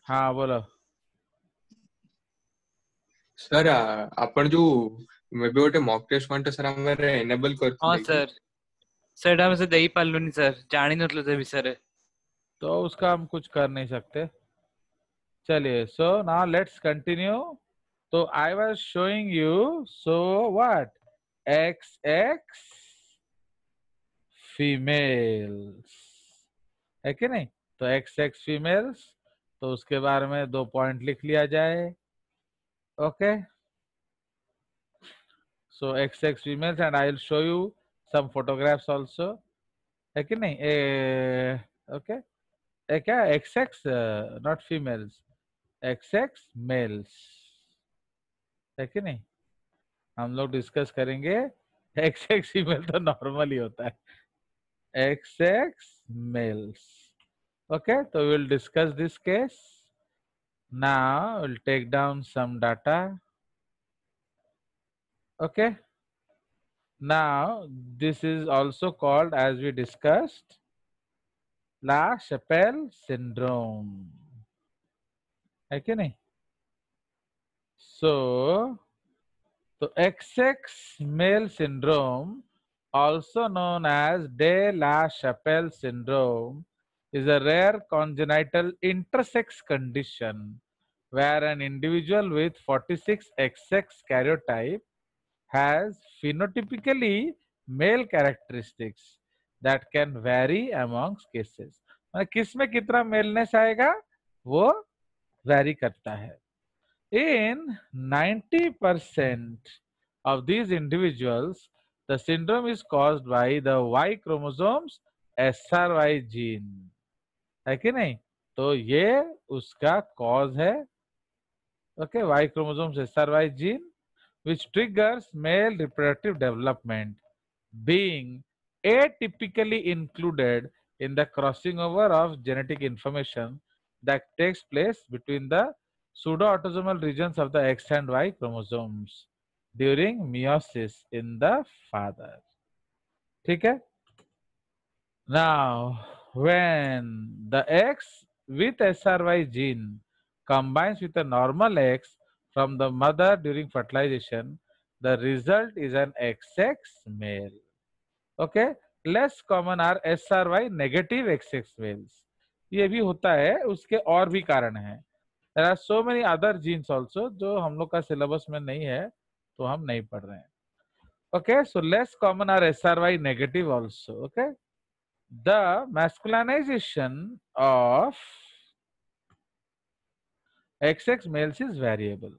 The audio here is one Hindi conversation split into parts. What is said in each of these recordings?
हाँ बोलो। सर आपण जो मे भी गोटे मॉक टेस्ट पॉइंट सर हमारे एनेबल हाँ करथिले कि सर, ସେଇଟା ଆମେ ସେ ଦେଇପାରିଲୁନି ସାର୍, ଜାଣିନଥିଲୁ ସେ विषय। तो उसका हम कुछ कर नहीं सकते। चलिए, सो नाउ लेट्स कंटिन्यू। तो I was showing you, so what, X X females है कि नहीं? तो एक्स एक्स फीमेल्स, तो उसके बारे में 2 पॉइंट लिख लिया जाए। Okay, so X X females and I will show you some photographs also, है कि नहीं? ओके, क्या X X not females, X X males, है कि नहीं? हम लोग डिस्कस करेंगे। एक्स एक्स फीमेल तो नॉर्मल ही होता है, एक्स एक्स मेल्स। ओके, तो will discuss this case now. We'll take down some data. Okay, now this is also called, as we discussed, La Chapelle syndrome, है कि नहीं? So XX male syndrome, also known as De La Chapelle syndrome, is a rare congenital intersex condition where an individual with 46XX karyotype has phenotypically male characteristics that can vary amongst cases. मतलब किस में कितना मेलनेस आएगा वो वैरी करता है। In 90% of these individuals, the syndrome is caused by the Y chromosomes SRY gene, है कि नहीं? तो ये उसका cause है। Okay, Y chromosomes SRY gene, which triggers male reproductive development, being atypically included in the crossing over of genetic information that takes place between the pseudo-autosomal regions of the X and Y chromosomes during meiosis in the father. ठीक है? Now, when the X with SRY gene combines with a normal X from the mother during fertilization, the result is an XX male. Okay, less common are SRY negative XX males. ये भी होता है, उसके और भी कारण हैं। There are so many other genes also जो हम लोग का सिलेबस में नहीं है, तो हम नहीं पढ़ रहे हैं। Okay, so less common are SRY negative also. Okay, the masculinization of XX males is variable.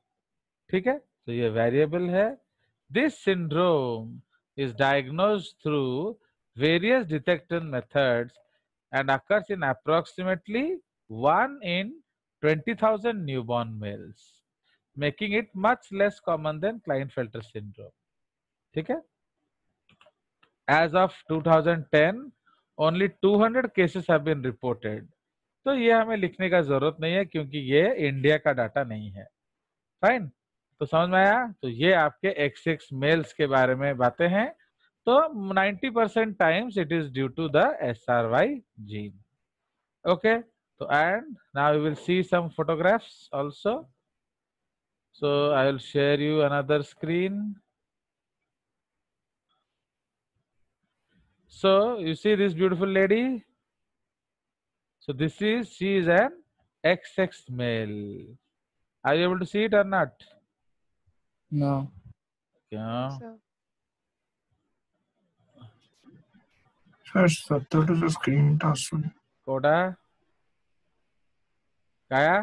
ठीक है, तो ये variable है। This syndrome is diagnosed through various detection methods and occurs in approximately 1 in 20,000 newborn males, making it much less common than Klinefelter syndrome. ठीक है? As of 2010, only 200 cases have been reported. तो ये हमें लिखने का जरूरत नहीं है क्योंकि ये इंडिया का डाटा नहीं है। फाइन, तो समझ में आया? तो ये आपके एक्स एक्स मेल्स के बारे में बातें हैं। तो 90% times it is due to the SRY gene. Okay, तो and now we will see some photographs also. So I will share you another screen. So you see this beautiful lady. So she is an XX male. Are you able to see it or not? No. Yeah. Sir 70 तो स्क्रीन टच हुई। कोडा काया?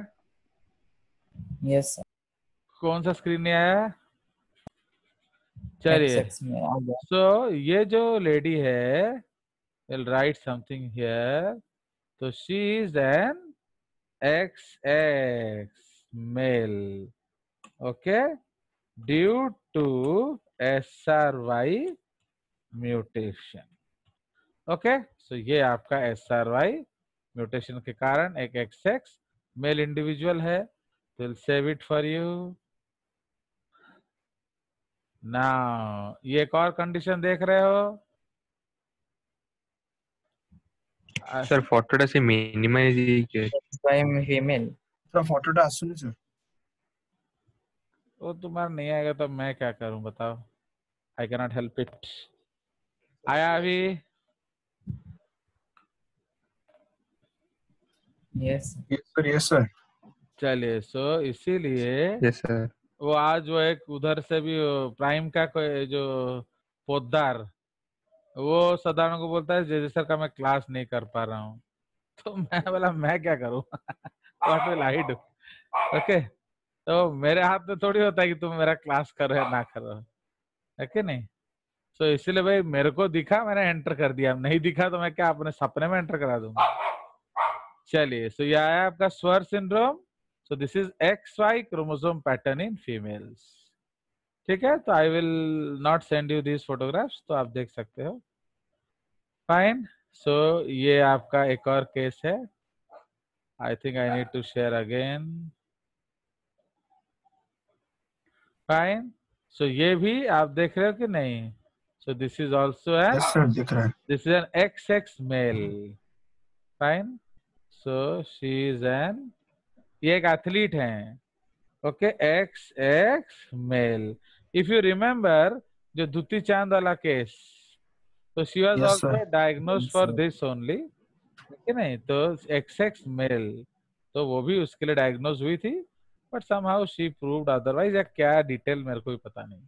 Yes sir. कौन सा स्क्रीन नहीं आया? चलिए, XX में आ गया। सो ये जो लेडी है, विल राइट समथिंग हियर। तो she is an XX male, okay, due to SRY mutation. Okay, so ये आपका SRY म्यूटेशन के कारण एक XX मेल इंडिविजुअल है। तो will save it for you. Now ये एक और कंडीशन देख रहे हो, सर फोटोटा से मिनिमाइज के by female. सर फोटोटा आसुनी सर वो तुम्हारा नहीं आएगा तो मैं क्या करूं बताओ? I can not help it. आया अभी? Yes. यस सर चलिए, सो इसीलिए यस सर वो आज वो एक उधर से भी प्राइम का कोई जो पोद्दार, वो सदानंद को बोलता है जय सर का मैं क्लास नहीं कर पा रहा हूँ। तो मैं बोला मैं क्या करूँ? What will I do? Okay, तो मेरे हाथ में थोड़ी होता है कि तुम मेरा क्लास करो या ना करो, है कि नहीं? तो इसीलिए भाई मेरे को दिखा, मैंने एंटर कर दिया, नहीं दिखा तो मैं क्या अपने सपने में एंटर करा दूंगा? चलिए, सो ये आया आपका स्वर syndrome. So this is XY chromosome pattern in females. ठीक है, तो I will not send you this photographs, तो आप देख सकते हो। फाइन। सो ये आपका एक और केस है। I think I need to share again. Fine. So ये भी आप देख रहे हो कि नहीं? So this is also an, yes sir दिख रहा है this is an XX male. Fine. So she is an, ये एक एथलीट हैं। Okay, XX male. If you remember जो दुती चांद वाला केस, तो she was yes also sir diagnosed Yes, for sir. This only, कि नहीं? तो XX मेल, तो वो भी उसके लिए डायग्नोज हुई थी, but somehow she proved otherwise, या क्या डिटेल मेरे को भी पता नहीं।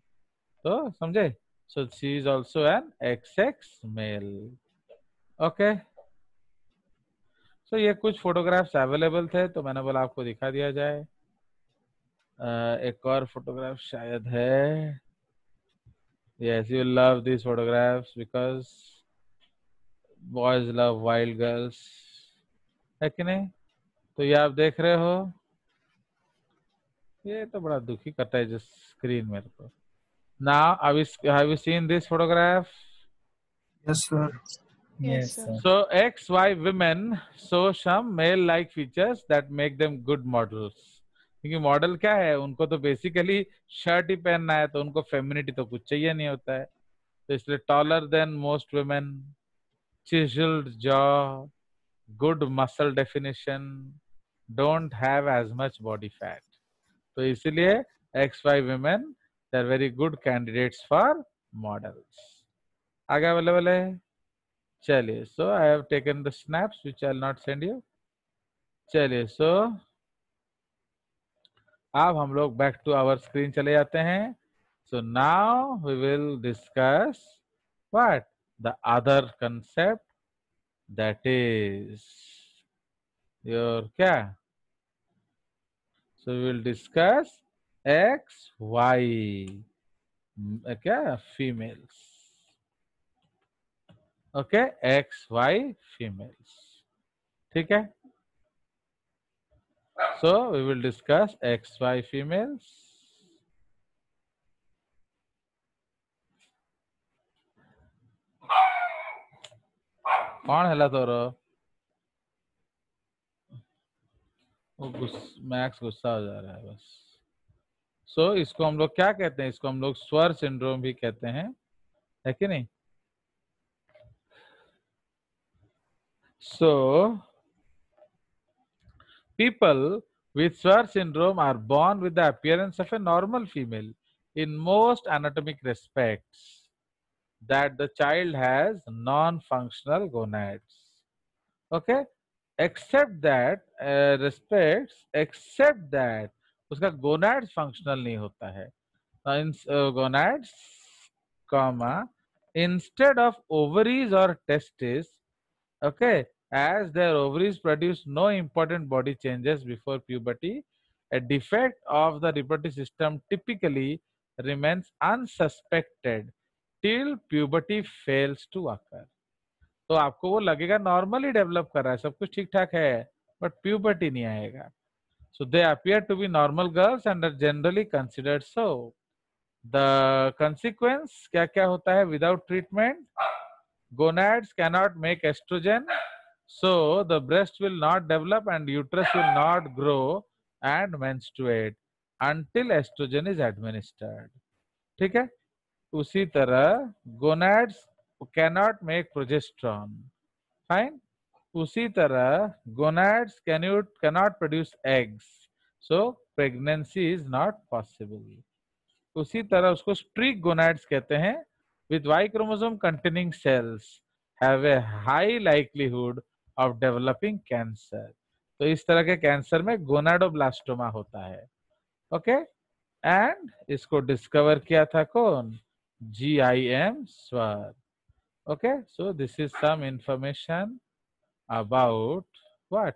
तो समझे? So she is also an XX male. Okay, so ये कुछ फोटोग्राफ्स अवेलेबल थे तो मैंने बोला आपको दिखा दिया जाए। एक और फोटोग्राफ शायद है। Yes, you love these photographs because boys love wild girls, है कि नहीं? तो ये आप देख रहे हो, ये तो बड़ा दुखी करता है जिस स्क्रीन मेरे को। Now, have you seen this photograph? Yes sir Yes, sir. So XY women show some male-like features that make them good models. क्योंकि मॉडल क्या है, उनको तो बेसिकली शर्ट ही पहनना है, तो उनको फेमिनिटी तो कुछ चाहिए नहीं होता है। तो इसलिए taller than most women, chiseled jaw, good muscle definition, don't have as much body fat. तो इसलिए XY women, they are very good candidates for models. आगे अवेलेबल है। चलिए, so I have taken the snaps which I will not send you. चलिए, so अब हम लोग back to our screen चले जाते हैं। So now we will discuss what the other concept, that is your क्या? So we will discuss XY क्या females. Okay, XY females. ठीक है? So we will discuss XY females. कौन हिला तो रहो? वो मैक्स गुस्सा हो जा रहा है बस। सो इसको हम लोग क्या कहते हैं? इसको हम लोग स्वर सिंड्रोम भी कहते हैं, है कि नहीं? So people with Swar syndrome are born with the appearance of a normal female in most anatomic respects, that the child has non-functional gonads. Okay, except that except that उसका gonads functional नहीं होता है। Gonads, comma, instead of ovaries or testes, okay, as their ovaries produce no important body changes before puberty, a defect of the reproductive system typically remains unsuspected till puberty fails to occur. तो आपको वो लगेगा नॉर्मली डेवलप कर रहा है, सब कुछ ठीक ठाक है, बट प्यूबर्टी नहीं आएगा। So they appear to be normal girls and are generally considered so. The consequence क्या क्या होता है without treatment? Gonads cannot make estrogen, so the breast will not develop and uterus will not grow and menstruate until estrogen is administered. ठीक है? उसी तरह gonads cannot make progesterone. Fine? उसी तरह gonads cannot produce eggs, so pregnancy is not possible. उसी तरह उसको स्ट्रिक गोनाड्स कहते हैं. With Y chromosome containing cells have a high likelihood of developing cancer. तो इस तरह के कैंसर में गोनाडोब्लास्टोमा होता है. ओके, एंड इसको डिस्कवर किया था कौन? GIM स्वर. Okay, so this is some information about what?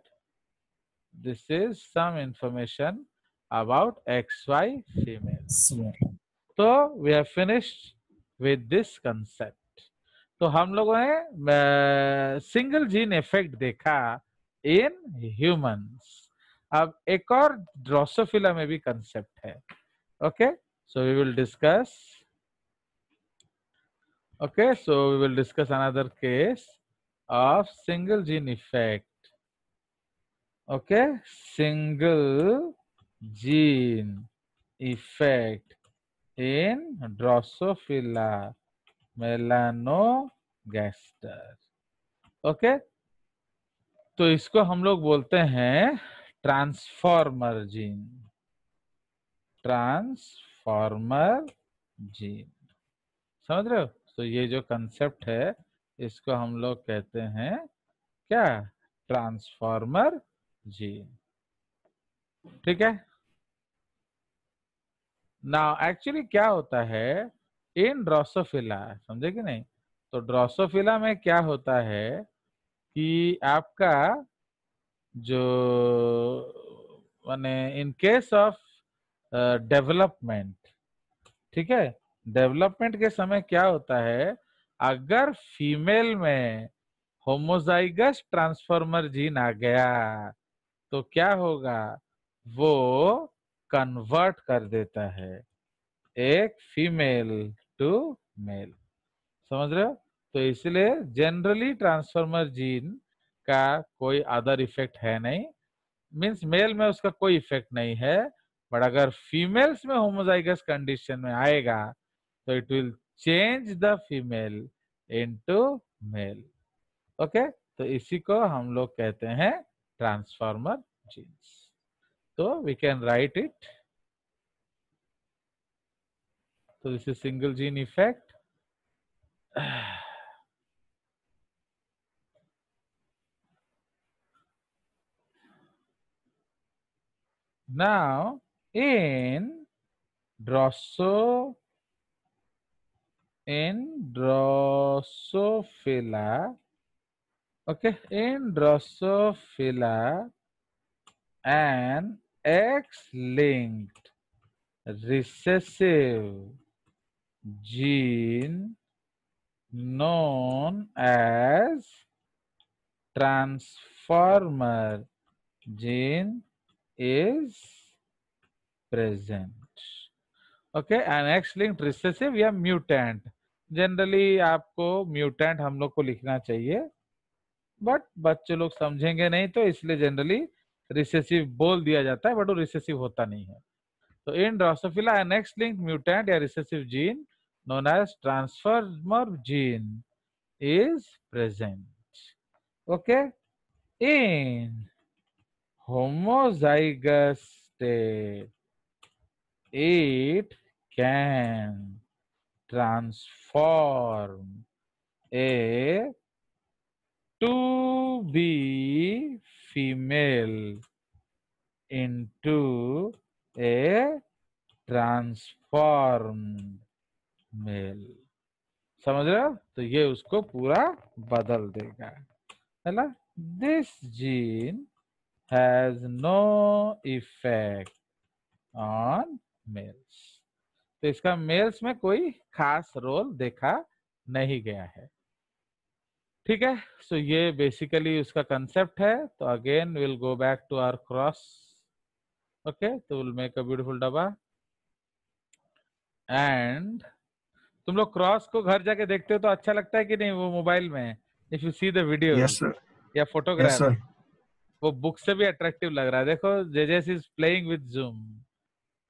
This is some information about XY female. Sure. So we have finished with this concept. तो हम लोगों ने सिंगल जीन इफेक्ट देखा इन ह्यूमंस. अब एक और ड्रोसोफिला में भी कंसेप्ट है. Okay, so we will discuss. Okay, so we will discuss another case of single gene effect. Okay, single gene effect in Drosophila melanogaster. Okay, तो इसको हम लोग बोलते हैं ट्रांसफॉर्मर जीन. ट्रांसफॉर्मर जीन, समझ रहे हो? तो ये जो कंसेप्ट है इसको हम लोग कहते हैं क्या? Transformer gene. ठीक है. नाउ एक्चुअली क्या होता है इन ड्रोसोफिला, समझे कि नहीं? तो ड्रोसोफिला में क्या होता है कि आपका जो माने इन केस ऑफ डेवलपमेंट, ठीक है, डेवलपमेंट के समय क्या होता है, अगर फीमेल में होमोजाइगस ट्रांसफॉर्मर जीन आ गया तो क्या होगा? वो कन्वर्ट कर देता है एक फीमेल टू मेल. समझ रहे हो? तो इसलिए जनरली ट्रांसफॉर्मर जीन का कोई अदर इफेक्ट है नहीं. मींस मेल में उसका कोई इफेक्ट नहीं है. बट अगर फीमेल्स में होमोजाइगस कंडीशन में आएगा तो it will change the female into male. Okay, तो इसी को हम लोग कहते हैं ट्रांसफॉर्मर जीन्स. तो वी कैन राइट इट. तो this is single gene effect. Now in Drosophila, okay, in Drosophila, an X-linked recessive gene known as transformer gene is present. Okay, an X-linked recessive या mutant. जनरली आपको म्यूटेंट हम लोग को लिखना चाहिए, बट बच्चे लोग समझेंगे नहीं तो इसलिए जनरली रिसेसिव बोल दिया जाता है, बट वो रिसेसिव होता नहीं है. तो in Drosophila an X linked mutant या recessive gene known as transformer gene is present. Okay, in homozygous state it can transform a 2B female into a transformed male. समझ रहे हो? तो ये उसको पूरा बदल देगा, है ना? This gene has no effect on males. तो इसका मेल्स में कोई खास रोल देखा नहीं गया है. ठीक है, सो ये बेसिकली उसका कंसेप्ट है. तो again will go back to our cross. Okay, तो विल मेक अ ब्यूटीफुल डब्बा. एंड तुम लोग क्रॉस को घर जाके देखते हो तो अच्छा लगता है कि नहीं वो मोबाइल में? If you see the video Yes, sir. या Yes, फोटोग्राफ, sir. वो बुक से भी अट्रैक्टिव लग रहा है. देखो जेजेस इज प्लेइंग विद जूम,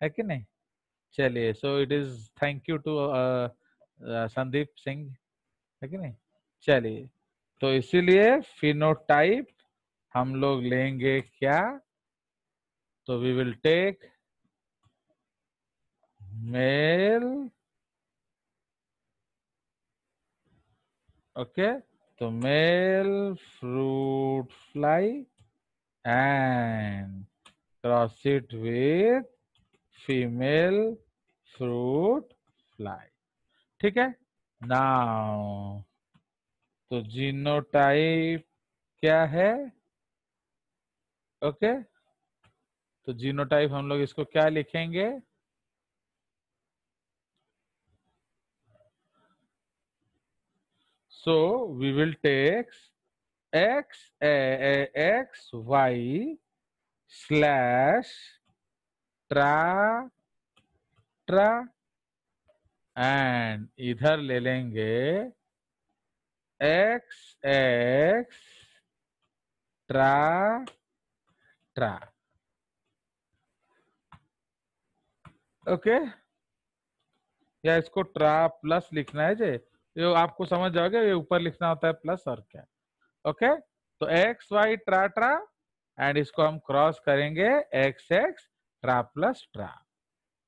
है कि नहीं? चलिए, so it is thank you to Sandeep Singh, है कि नहीं? चलिए, तो इसीलिए फिनोटाइप हम लोग लेंगे क्या? तो we will take male, okay, तो male fruit fly and cross it with female fruit fly. ठीक है। नाउ तो जीनोटाइप क्या है? ओके, तो जीनोटाइप हम लोग इसको क्या लिखेंगे? So we will take x y slash tra tra and इधर ले लेंगे x ट्रा ट्रा। ओके, या इसको ट्रा प्लस लिखना है जे, ये आपको समझ जाओगे, ये ऊपर लिखना होता है प्लस और क्या। ओके, तो एक्स वाई ट्रा ट्रा एंड इसको हम क्रॉस करेंगे एक्स एक्स ट्रा प्लस ट्रा।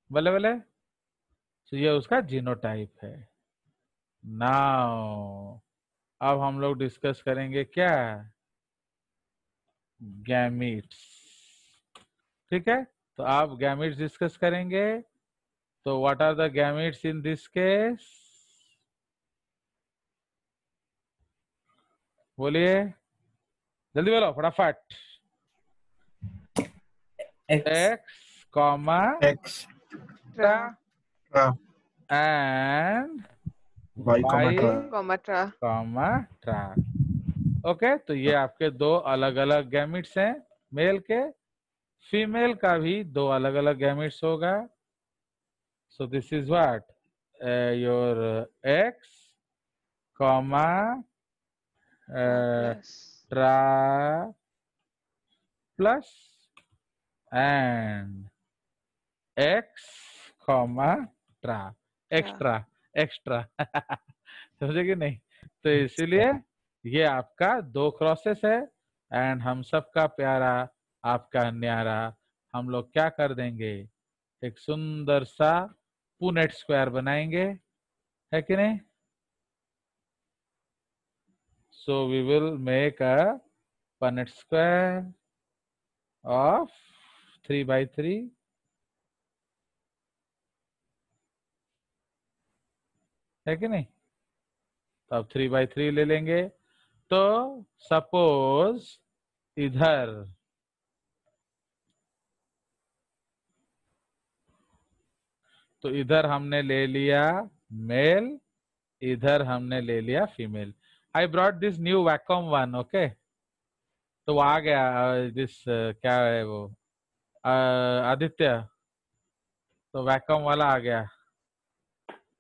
बोले बोले, तो ये उसका जीनोटाइप है। नाउ अब हम लोग डिस्कस करेंगे क्या? गैमीट्स। ठीक है, तो आप गैमीट्स डिस्कस करेंगे। तो what are the gametes in this case? बोलिए, जल्दी बोलो फटाफट। X. X comma X, tra tra, and Y, comma, tra. comma tra. Comma tra. Okay, तो ये आपके दो अलग अलग गैमिट्स हैं मेल के। फीमेल का भी दो अलग अलग गैमिट्स होगा। So this is what your X comma Plus. Tra plus and X comma tra X tra X tra. समझे कि नहीं? तो इसीलिए ये आपका दो क्रॉसेस है एंड हम सबका प्यारा आपका न्यारा हम लोग क्या कर देंगे? एक सुंदर सा पुनेट स्क्वायर बनाएंगे, है कि नहीं? So we will make a Punnett square of 3x3 है कि नहीं? तो अब 3x3 ले लेंगे। तो सपोज इधर तो इधर हमने ले लिया मेल, इधर हमने ले लिया female. I brought this new vacuum one, okay. तो वो आ गया दिस क्या है वो आदित्य, तो वैक्यूम वाला आ गया।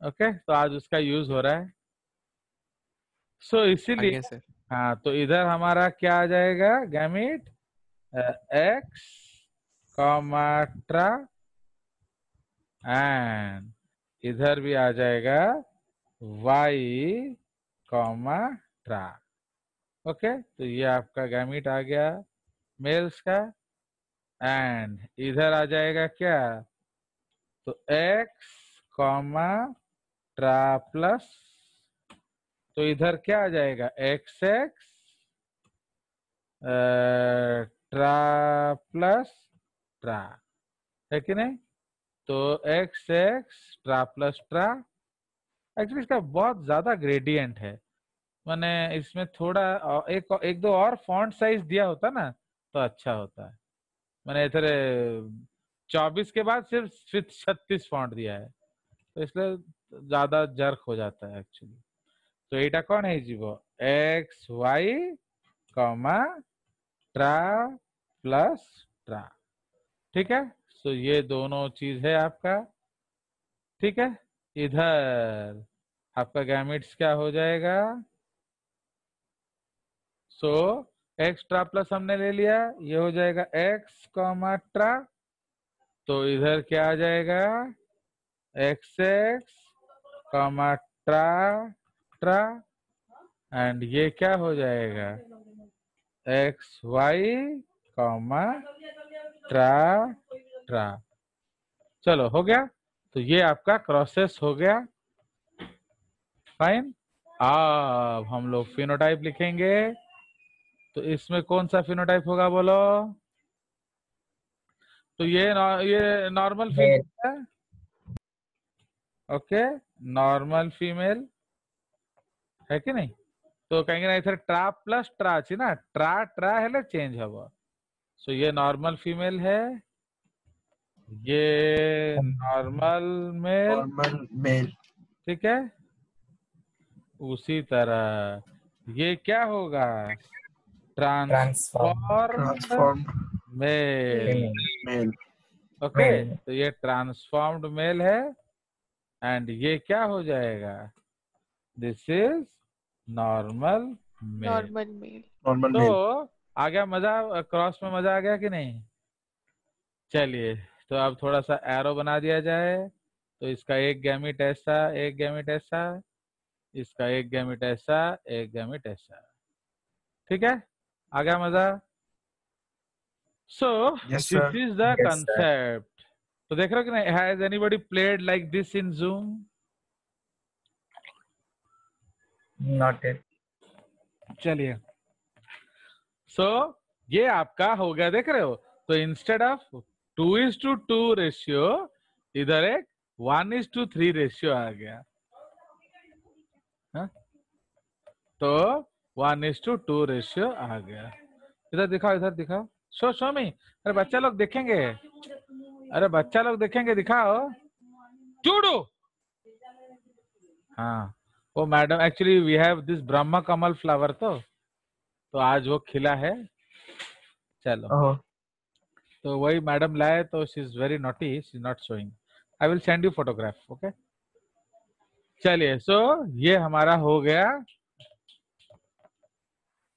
ओके, तो आज उसका यूज हो रहा है। सो इसीलिए आगे सर। हाँ, तो इधर हमारा क्या आ जाएगा? गैमीट एक्स कॉमा ट्रा एंड इधर भी आ जाएगा y कॉमा ट्रा। ओके, तो ये आपका गैमीट आ गया मेल्स का। एंड इधर आ जाएगा क्या? तो x कॉमा ट्रा प्लस, तो इधर क्या आ जाएगा? एक्स एक्स ट्रा प्लस ट्रा, है कि नहीं? तो एक्स एक्स ट्रा प्लस ट्रा। एक्चुअली इसका बहुत ज्यादा ग्रेडियंट है, मैंने इसमें थोड़ा एक दो और फॉन्ट साइज दिया होता ना तो अच्छा होता है। मैंने इधर 24 के बाद सिर्फ 36 फॉन्ट दिया है, तो इसलिए ज्यादा जर्क हो जाता है एक्चुअली। तो एटा कौन है जीवो? X Y comma tra plus tra. ठीक है, सो ये दोनों चीज है आपका। ठीक है, इधर आपका गैमिट्स क्या हो जाएगा? सो एक्स ट्रा प्लस हमने ले लिया, ये हो जाएगा एक्स कॉमा ट्रा। तो इधर क्या आ जाएगा? X x comma ट्रा tra and ये क्या हो जाएगा, एक्स वाई कॉमा ट्रा ट्रा। चलो हो गया। तो ये आपका क्रॉसेस हो गया। फाइन। अब हम लोग फिनोटाइप लिखेंगे। तो इसमें कौन सा फिनोटाइप होगा बोलो। तो ये नॉर्मल Male. फीमेल है। ओके, नॉर्मल फीमेल है कि नहीं। तो कहेंगे ना इधर ट्रा प्लस ट्रा अच्छी ना, ट्रा ट्रा है चेंज हवा। सो ये नॉर्मल फीमेल है, ये नॉर्मल मेल। Normal mail. ठीक है। उसी तरह ये क्या होगा, Transform. Transformed male. Female. Male. Okay, Male. तो ये ट्रांसफॉर्म्ड मेल है एंड ये क्या हो जाएगा, this is normal male. Normal male. Normal तो मेल। आ गया मजा, क्रॉस में मजा आ गया कि नहीं। चलिए, तो अब थोड़ा सा एरो बना दिया जाए। तो इसका एक गैमिट ऐसा, एक गैमिट ऐसा, इसका एक गैमिट ऐसा, एक गैमिट ऐसा। ठीक है, आ गया मजा। सो Yes, this sir. Is the Yes, sir. Concept. तो देख रहे हो कि नहीं, has anybody played like this in zoom. Not it. चलिए, सो ये आपका हो गया, देख रहे हो। तो इंस्टेड ऑफ 2:2 रेशियो, इधर एक 1:3 रेशियो आ गया। हाँ? तो 1:2 रेशियो आ गया। इधर दिखाओ, इधर दिखाओ, शो मी। अरे बच्चा लोग देखेंगे, अरे बच्चा लोग देखेंगे, दिखाओ चूडू। हाँ, वो madam, actually we have this Brahma Kamal flower, तो आज वो खिला है। चलो, Oh, तो वही मैडम लाए, तो she is very naughty, she is not showing. I will send you photograph. Okay, चलिए। सो ये हमारा हो गया।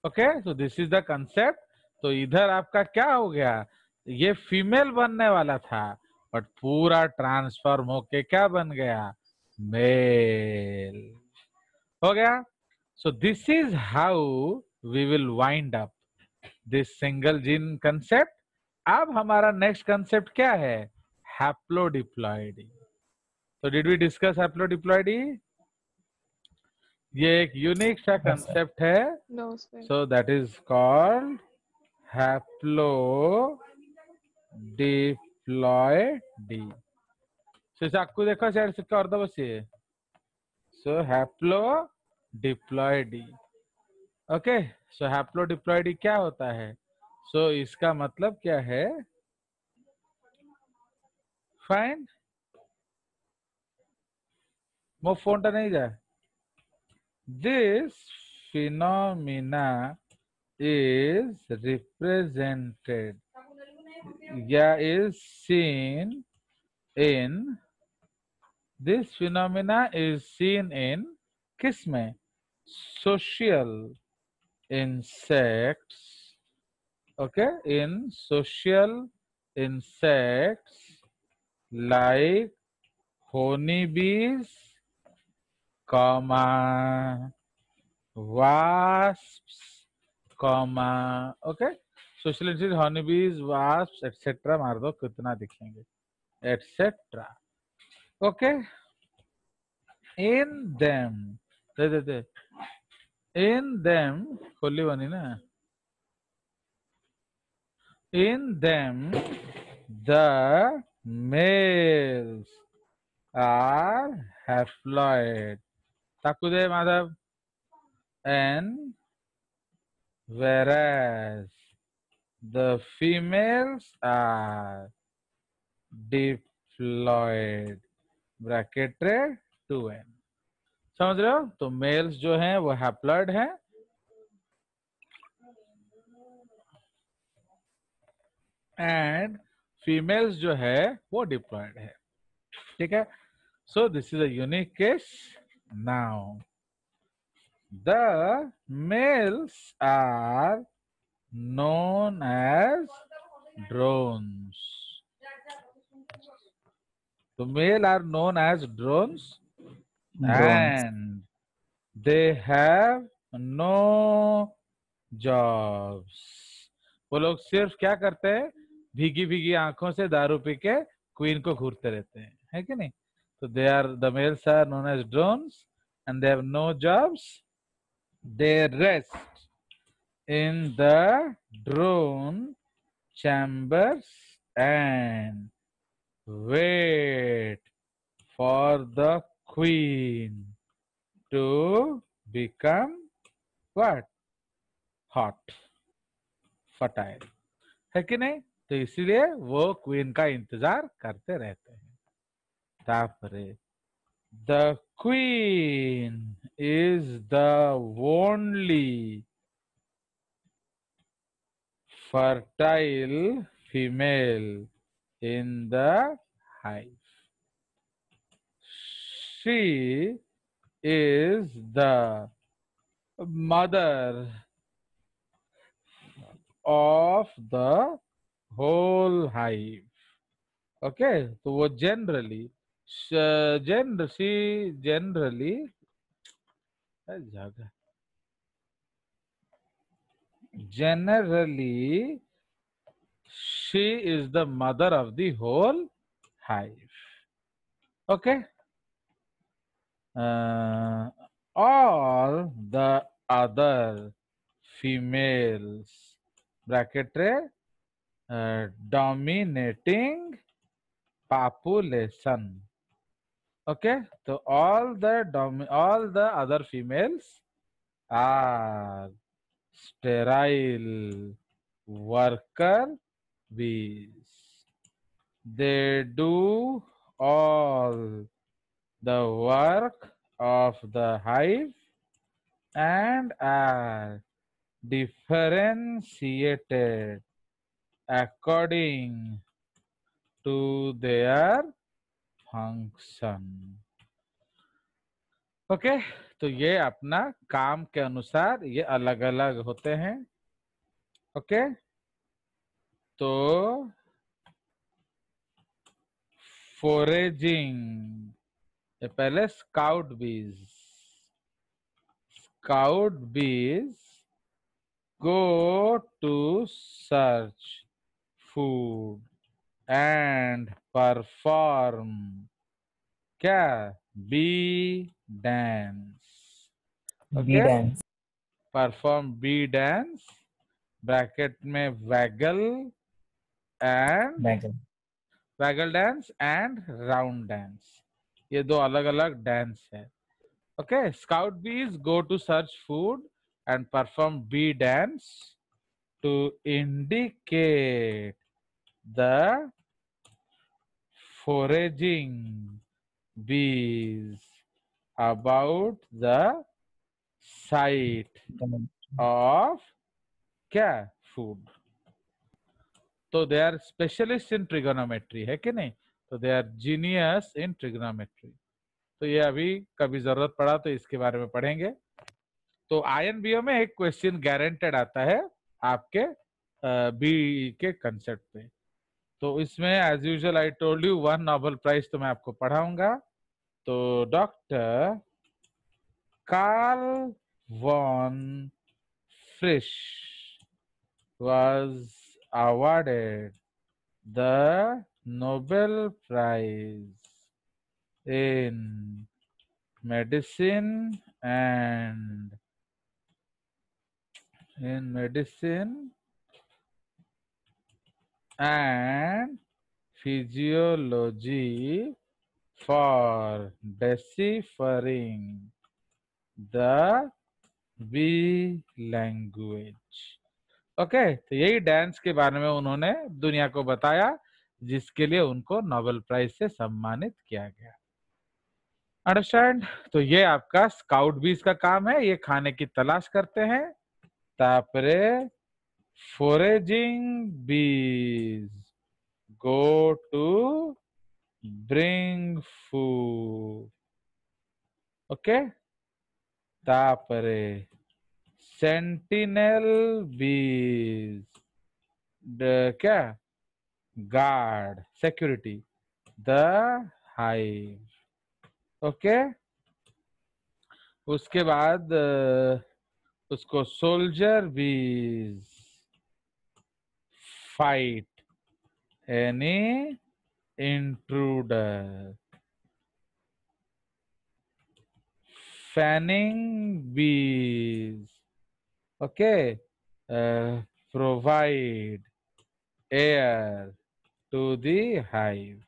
Okay, so this is the concept. तो इधर आपका क्या हो गया, ये फीमेल बनने वाला था, बट पूरा ट्रांसफॉर्म होके क्या बन गया, मेल हो गया। So this is how we will wind up this single gene concept. अब हमारा नेक्स्ट कंसेप्ट क्या है, हैप्लोडिप्लॉइडी। तो डिड वी डिस्कस हैप्लोडिप्लॉइडी। ये एक यूनिक सा yes, sir. कंसेप्ट है। No sir. So that is called haplodiploidy. So चाकू देखो, साइड से कर दो बस ये। So haplodiploidy. Okay, so haplodiploidy क्या होता है। So इसका मतलब क्या है, फाइन। वो फोन नहीं जाए। This phenomena is represented, yeah, is seen in, this phenomena is seen in किस में, social insects. Okay, in social insects like honeybees, comma, wasps, comma, okay, social insects, honeybees, wasps, etc. मार दो, कितना दिखेंगे, etc. Okay, in them, they in them, खोली बनी ना, in them the males are haploid. Takude Madhav, and whereas the females are diploid, bracketed 2n। समझ रहे हो। तो मेल्स जो हैं वो हैप्लॉइड हैं एंड फीमेल्स जो है वो डिप्लॉइड है। ठीक है। सो this is a unique case. Now the males are known as drones. The male are known as drones, Drones. and they have no jobs. वो लोग सिर्फ क्या करते हैं, भीगी भीगी आंखों से दारू पी के क्वीन को घूरते रहते हैं, है कि नहीं? तो they are the males are known as drones and they have no jobs. They rest in the drone chambers and wait for the queen to become what? Hot, fertile. है कि नहीं? तो इसीलिए वो क्वीन का इंतजार करते रहते हैं. तापरे the queen is the only fertile female in the hive. She is the mother of the whole hive. Okay, तो वो generally generally she is the mother of the whole hive. Okay. All the other females bracket dominating population. Okay, so all the other females are sterile worker bees. They do all the work of the hive and are differentiated according to their function. Okay, तो ये अपना काम के अनुसार ये अलग अलग होते हैं. ओके, तो फोरेजिंग, पहले स्काउट बीज go to search food and perform क्या? bee dance. Bee dance. perform bee dance bracket में waggle dance and round dance. ये दो अलग अलग डांस है. Okay, scout bees go to search food and perform bee dance to indicate the foraging bees about the site of क्या? food. तो they are specialists in trigonometry, है कि नहीं? तो they are genius in trigonometry. तो ये अभी कभी जरूरत पड़ा तो इसके बारे में पढ़ेंगे. तो INBO में एक क्वेश्चन गारंटेड आता है आपके बी के कंसेप्ट पे. तो इसमें as usual I told you 1 Nobel prize तो मैं आपको पढ़ाऊंगा. तो doctor Karl von Frisch was awarded the Nobel Prize in medicine and physiology for deciphering the bee language. Okay, तो यही डांस के बारे में उन्होंने दुनिया को बताया जिसके लिए उनको नोबेल प्राइज से सम्मानित किया गया. अंडरस्टैंड? तो ये आपका स्काउट बीज का काम है. ये खाने की तलाश करते हैं. तापरे फोरेजिंग बीज go to bring food. Okay, तापरे sentinel bees क्या? guard security the hive. Okay, उसके बाद उसको सोल्जर बीज फाइट एनी इंट्रूडर. फैनिंग बीज, okay, provide air to the hive.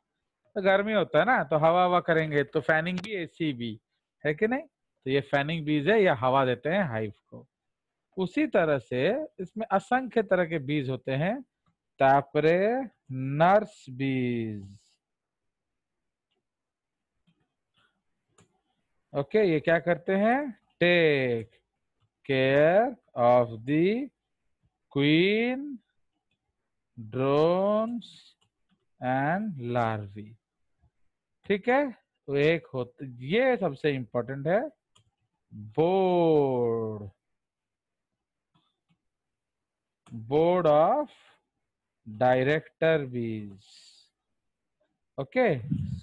तो गर्मी होता है ना, तो हवा हवा करेंगे, तो फैनिंग भी एसी भी है कि नहीं. तो ये फैनिंग बीज है, ये हवा देते हैं हाइव को. उसी तरह से इसमें असंख्य तरह के बीज होते हैं. तापरे नर्स बीज. ओके, ये क्या करते हैं? Take care of the queen, drones and larvae. ठीक है. तो एक होता, ये सबसे इंपॉर्टेंट है, board. Board of director bees. Okay,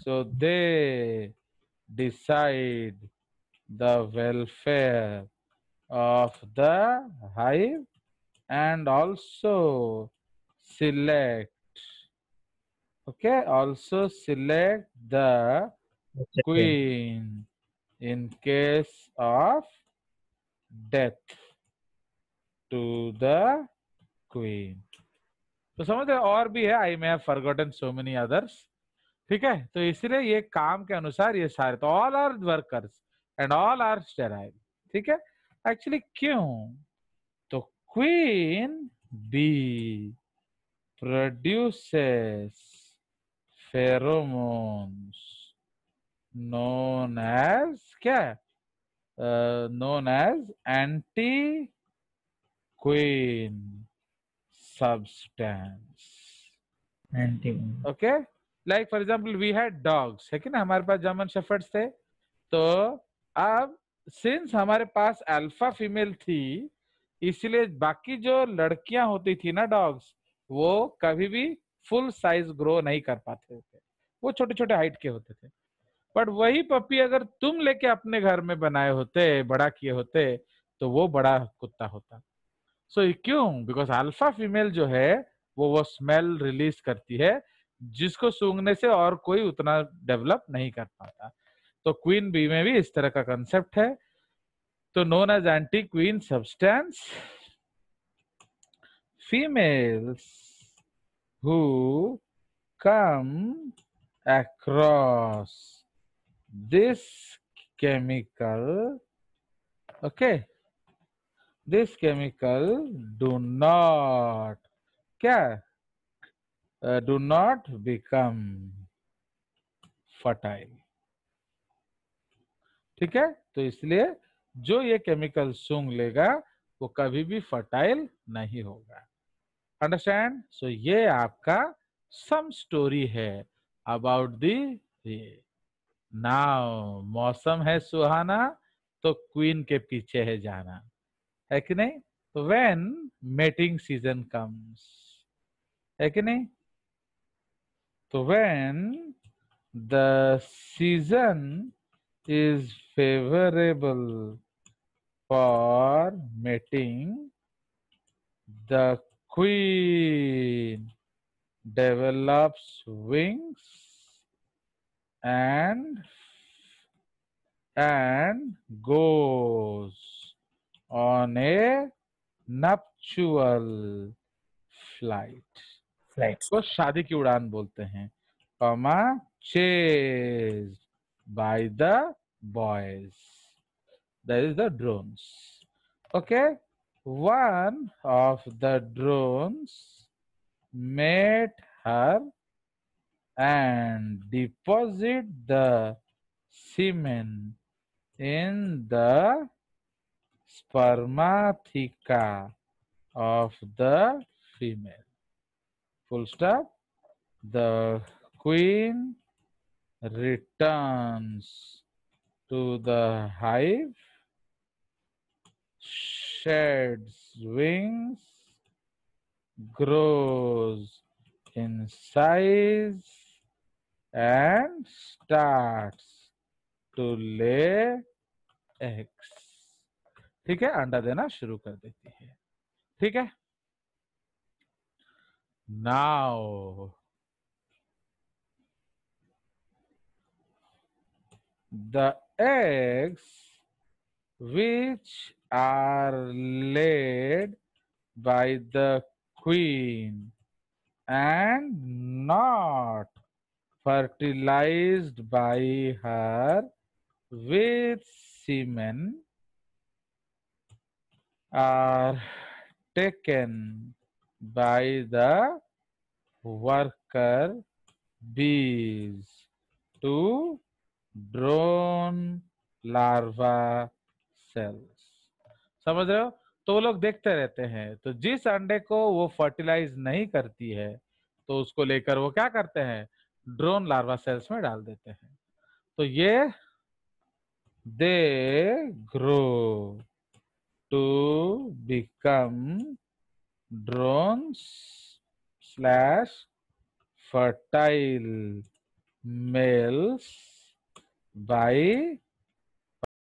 so they decide the welfare of the hive and also select, okay, also select the queen in case of death to the queen. तो समझ रहे, और भी है, I may have forgotten so many others. ठीक है. तो इसलिए ये काम के अनुसार ये सारे, तो all are workers and all are sterile. ठीक है. एक्चुअली क्यों? तो queen bee produces pheromones known as क्या? Known as anti queen substance. Anti. Okay, like for example we had dogs, है कि ना, हमारे पास जर्मन शेफर्ड्स थे. तो अब सिंस हमारे पास अल्फा फीमेल थी, इसलिए बाकी जो लड़कियां होती थी ना डॉग्स, वो कभी भी फुल साइज ग्रो नहीं कर पाते थे, वो छोटे छोटे हाइट के होते थे. बट वही पपी अगर तुम लेके अपने घर में बनाए होते, बड़ा किए होते, तो वो बड़ा कुत्ता होता. सो क्यों? बिकॉज अल्फा फीमेल जो है वो स्मेल रिलीज करती है, जिसको सूंघने से और कोई उतना डेवलप नहीं कर पाता. तो क्वीन बी में भी इस तरह का कंसेप्ट है. तो known as anti queen substance, females who come across this chemical, okay, this chemical do not क्या, do not become fertile. ठीक है. तो इसलिए जो ये केमिकल सूंघ लेगा वो कभी भी फर्टाइल नहीं होगा. अंडरस्टैंड? सो ये आपका सम स्टोरी है अबाउट दी. नाउ मौसम है सुहाना, तो क्वीन के पीछे है जाना, है कि नहीं. तो व्हेन मेटिंग सीजन कम्स, है कि नहीं. तो when the season is favorable for mating, the queen develops wings and goes on a nuptial flight. को शादी की उड़ान बोलते हैं. Comma chased by the boys, that is the drones. Okay, one of the drones met her and deposit the semen in the spermatheca of the female. Full stop. The queen returns to the hive, sheds wings, grows in size, and starts to lay eggs. ठीक है, अंडा देना शुरू कर देती है। ठीक है, now the eggs which are laid by the queen and not fertilized by her with semen are taken by the worker bees to drone larva cells। समझ रहे हो? तो वो लोग देखते रहते हैं, तो जिस अंडे को वो फर्टिलाइज नहीं करती है तो उसको लेकर वो क्या करते हैं, ड्रोन लार्वा सेल्स में डाल देते हैं। तो ये they grow to become drones slash fertile males by